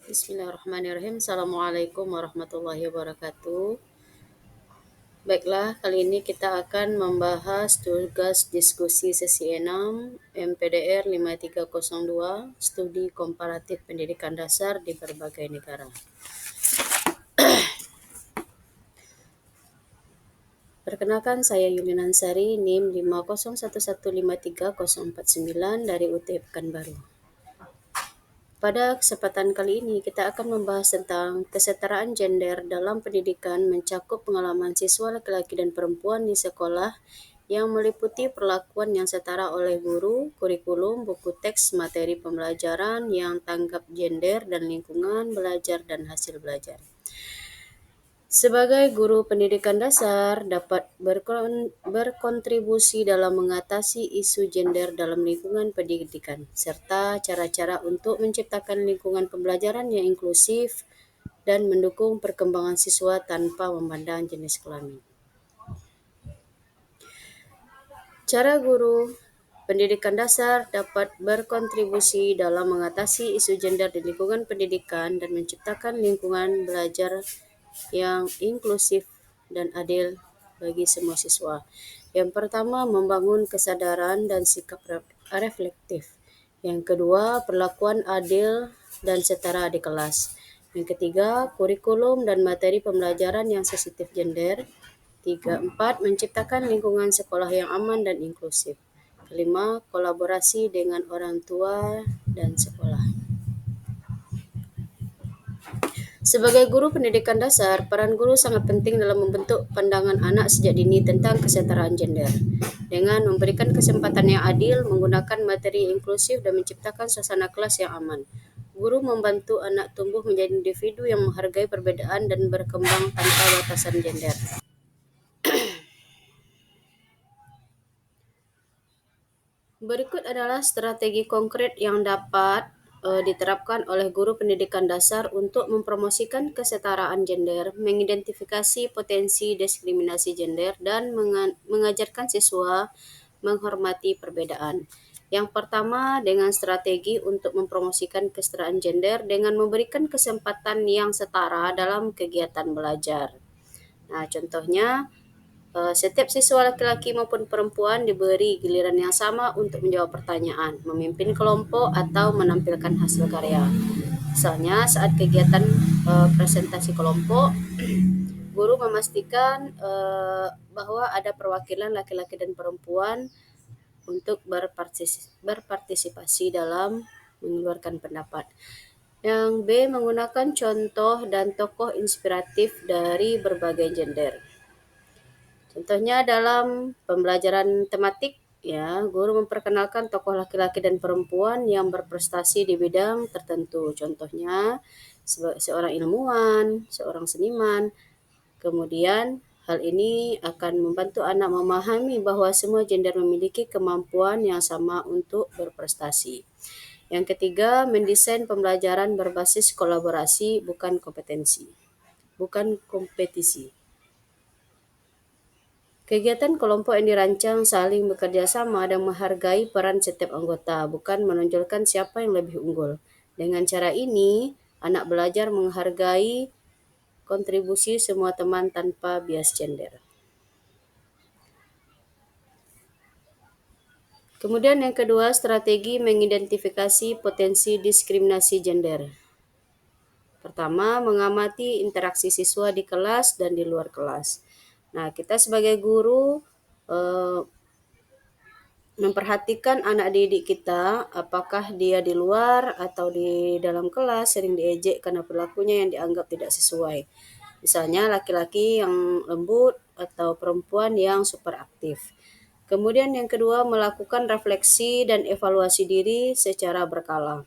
Bismillahirrahmanirrahim. Assalamualaikum warahmatullahi wabarakatuh. Baiklah, kali ini kita akan membahas tugas diskusi sesi 6 MPDR 5302, Studi Komparatif Pendidikan Dasar di berbagai negara. Perkenalkan, saya Yulina Ansari, NIM 501153049 dari UT Pekanbaru. Pada kesempatan kali ini kita akan membahas tentang kesetaraan gender dalam pendidikan mencakup pengalaman siswa laki-laki dan perempuan di sekolah yang meliputi perlakuan yang setara oleh guru, kurikulum, buku teks, materi pembelajaran yang tanggap gender dan lingkungan belajar dan hasil belajar. Sebagai guru pendidikan dasar dapat berkontribusi dalam mengatasi isu gender dalam lingkungan pendidikan, serta cara-cara untuk menciptakan lingkungan pembelajaran yang inklusif dan mendukung perkembangan siswa tanpa memandang jenis kelamin. Cara guru pendidikan dasar dapat berkontribusi dalam mengatasi isu gender di lingkungan pendidikan dan menciptakan lingkungan belajar yang inklusif dan adil bagi semua siswa. Yang pertama, membangun kesadaran dan sikap reflektif. Yang kedua, perlakuan adil dan setara di kelas. Yang ketiga, kurikulum dan materi pembelajaran yang sensitif gender. 4, menciptakan lingkungan sekolah yang aman dan inklusif. 5, kolaborasi dengan orang tua dan sekolah. Sebagai guru pendidikan dasar, peran guru sangat penting dalam membentuk pandangan anak sejak dini tentang kesetaraan gender. Dengan memberikan kesempatan yang adil, menggunakan materi inklusif dan menciptakan suasana kelas yang aman. Guru membantu anak tumbuh menjadi individu yang menghargai perbedaan dan berkembang tanpa batasan gender. Berikut adalah strategi konkret yang dapat diterapkan oleh guru pendidikan dasar untuk mempromosikan kesetaraan gender, mengidentifikasi potensi diskriminasi gender, dan mengajarkan siswa menghormati perbedaan. Yang pertama, dengan strategi untuk mempromosikan kesetaraan gender dengan memberikan kesempatan yang setara dalam kegiatan belajar. Nah, contohnya, setiap siswa laki-laki maupun perempuan diberi giliran yang sama untuk menjawab pertanyaan, memimpin kelompok, atau menampilkan hasil karya. Misalnya saat kegiatan presentasi kelompok, guru memastikan bahwa ada perwakilan laki-laki dan perempuan untuk berpartisipasi dalam mengeluarkan pendapat. Yang B, menggunakan contoh dan tokoh inspiratif dari berbagai gender. Contohnya dalam pembelajaran tematik, ya, guru memperkenalkan tokoh laki-laki dan perempuan yang berprestasi di bidang tertentu. Contohnya seorang ilmuwan, seorang seniman. Kemudian hal ini akan membantu anak memahami bahwa semua gender memiliki kemampuan yang sama untuk berprestasi. Yang ketiga, mendesain pembelajaran berbasis kolaborasi, bukan kompetisi. Kegiatan kelompok yang dirancang saling bekerja sama dan menghargai peran setiap anggota, bukan menonjolkan siapa yang lebih unggul. Dengan cara ini, anak belajar menghargai kontribusi semua teman tanpa bias gender. Kemudian yang kedua, strategi mengidentifikasi potensi diskriminasi gender. Pertama, mengamati interaksi siswa di kelas dan di luar kelas. Nah, kita sebagai guru memperhatikan anak didik kita, apakah dia di luar atau di dalam kelas sering diejek karena perilakunya yang dianggap tidak sesuai. Misalnya laki-laki yang lembut atau perempuan yang super aktif. Kemudian yang kedua, melakukan refleksi dan evaluasi diri secara berkala.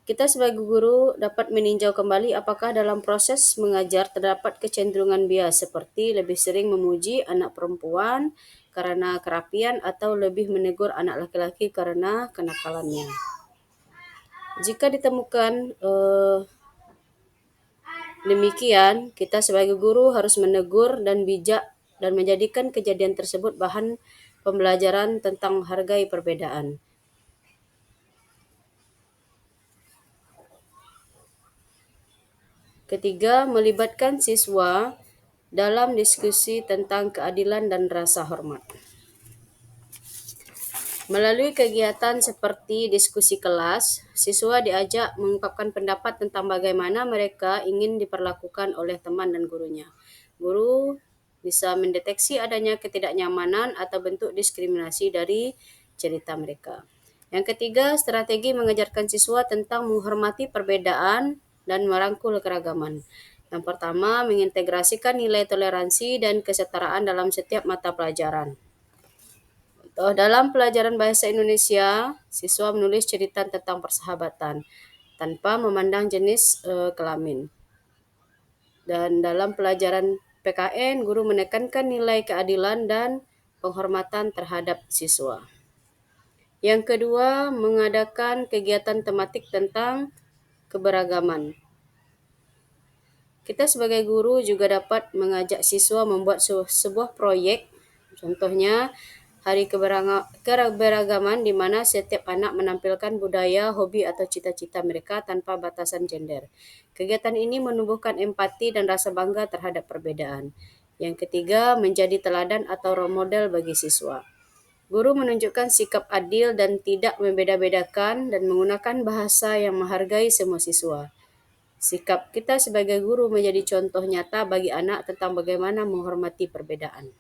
Kita sebagai guru dapat meninjau kembali apakah dalam proses mengajar terdapat kecenderungan bias seperti lebih sering memuji anak perempuan karena kerapian atau lebih menegur anak laki-laki karena kenakalannya. Jika ditemukan demikian, kita sebagai guru harus menegur dan bijak dan menjadikan kejadian tersebut bahan pembelajaran tentang menghargai perbedaan. Ketiga, melibatkan siswa dalam diskusi tentang keadilan dan rasa hormat. Melalui kegiatan seperti diskusi kelas, siswa diajak mengungkapkan pendapat tentang bagaimana mereka ingin diperlakukan oleh teman dan gurunya. Guru bisa mendeteksi adanya ketidaknyamanan atau bentuk diskriminasi dari cerita mereka. Yang ketiga, strategi mengajarkan siswa tentang menghormati perbedaan dan merangkul keragaman. Yang pertama, mengintegrasikan nilai toleransi dan kesetaraan dalam setiap mata pelajaran. Dalam pelajaran bahasa Indonesia, siswa menulis cerita tentang persahabatan tanpa memandang jenis kelamin. Dan dalam pelajaran PKN, guru menekankan nilai keadilan dan penghormatan terhadap siswa. Yang kedua, mengadakan kegiatan tematik tentang keberagaman. Kita sebagai guru juga dapat mengajak siswa membuat sebuah proyek, contohnya Hari Keberagaman di mana setiap anak menampilkan budaya, hobi atau cita-cita mereka tanpa batasan gender. Kegiatan ini menumbuhkan empati dan rasa bangga terhadap perbedaan. Yang ketiga, menjadi teladan atau role model bagi siswa. Guru menunjukkan sikap adil dan tidak membeda-bedakan dan menggunakan bahasa yang menghargai semua siswa. Sikap kita sebagai guru menjadi contoh nyata bagi anak tentang bagaimana menghormati perbedaan.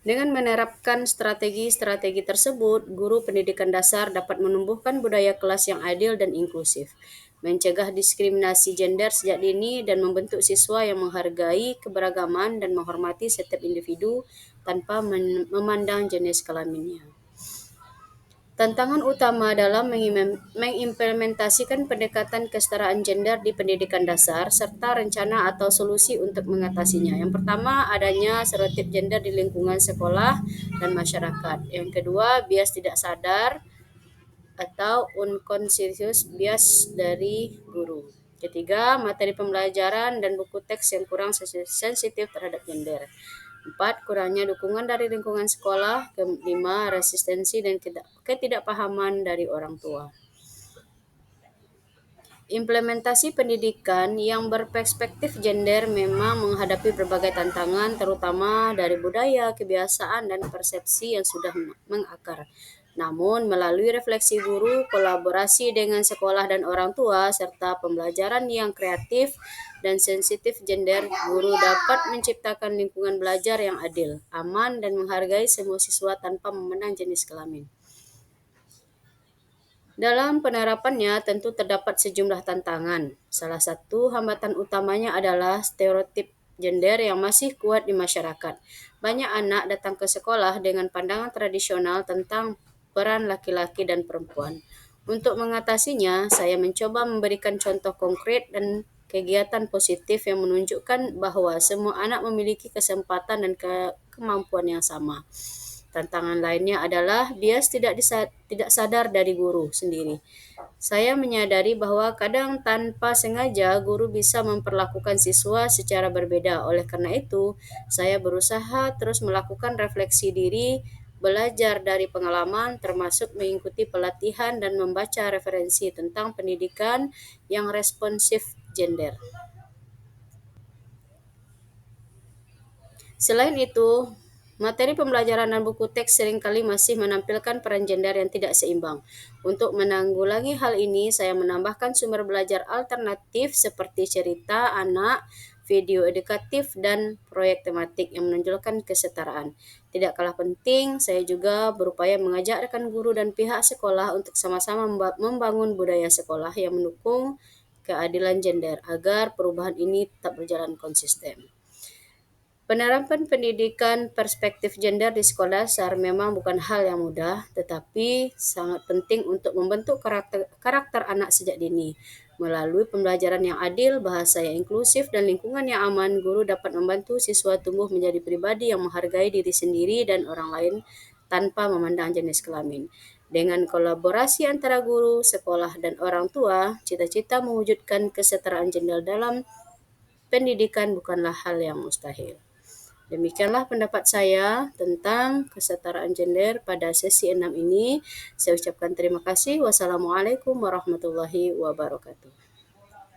Dengan menerapkan strategi-strategi tersebut, guru pendidikan dasar dapat menumbuhkan budaya kelas yang adil dan inklusif, mencegah diskriminasi gender sejak dini, dan membentuk siswa yang menghargai keberagaman dan menghormati setiap individu tanpa memandang jenis kelaminnya. Tantangan utama dalam mengimplementasikan pendekatan kesetaraan gender di pendidikan dasar serta rencana atau solusi untuk mengatasinya. Yang pertama, adanya stereotip gender di lingkungan sekolah dan masyarakat. Yang kedua, bias tidak sadar atau unconscious bias dari guru. Ketiga, materi pembelajaran dan buku teks yang kurang sensitif terhadap gender. 4. Kurangnya dukungan dari lingkungan sekolah. 5. Resistensi dan ketidakpahaman dari orang tua. Implementasi pendidikan yang berperspektif gender memang menghadapi berbagai tantangan, terutama dari budaya, kebiasaan, dan persepsi yang sudah mengakar. Namun, melalui refleksi guru, kolaborasi dengan sekolah dan orang tua, serta pembelajaran yang kreatif dan sensitif gender, guru dapat menciptakan lingkungan belajar yang adil, aman, dan menghargai semua siswa tanpa memandang jenis kelamin. Dalam penerapannya tentu terdapat sejumlah tantangan. Salah satu hambatan utamanya adalah stereotip gender yang masih kuat di masyarakat. Banyak anak datang ke sekolah dengan pandangan tradisional tentang peran laki-laki dan perempuan. Untuk mengatasinya, saya mencoba memberikan contoh konkret dan kegiatan positif yang menunjukkan bahwa semua anak memiliki kesempatan dan kemampuan yang sama. Tantangan lainnya adalah bias tidak sadar dari guru sendiri. Saya menyadari bahwa kadang tanpa sengaja guru bisa memperlakukan siswa secara berbeda. Oleh karena itu, saya berusaha terus melakukan refleksi diri, belajar dari pengalaman, termasuk mengikuti pelatihan dan membaca referensi tentang pendidikan yang responsif gender. Selain itu, materi pembelajaran dan buku teks seringkali masih menampilkan peran gender yang tidak seimbang. Untuk menanggulangi hal ini, saya menambahkan sumber belajar alternatif seperti cerita anak, video edukatif, dan proyek tematik yang menonjolkan kesetaraan. Tidak kalah penting, saya juga berupaya mengajak rekan guru dan pihak sekolah untuk sama-sama membangun budaya sekolah yang mendukung keadilan gender agar perubahan ini tetap berjalan konsisten. Penerapan pendidikan perspektif gender di sekolah dasar memang bukan hal yang mudah, tetapi sangat penting untuk membentuk karakter anak sejak dini. Melalui pembelajaran yang adil, bahasa yang inklusif, dan lingkungan yang aman, guru dapat membantu siswa tumbuh menjadi pribadi yang menghargai diri sendiri dan orang lain tanpa memandang jenis kelamin. Dengan kolaborasi antara guru, sekolah, dan orang tua, cita-cita mewujudkan kesetaraan gender dalam pendidikan bukanlah hal yang mustahil. Demikianlah pendapat saya tentang kesetaraan gender pada sesi 6 ini. Saya ucapkan terima kasih. Wassalamualaikum warahmatullahi wabarakatuh.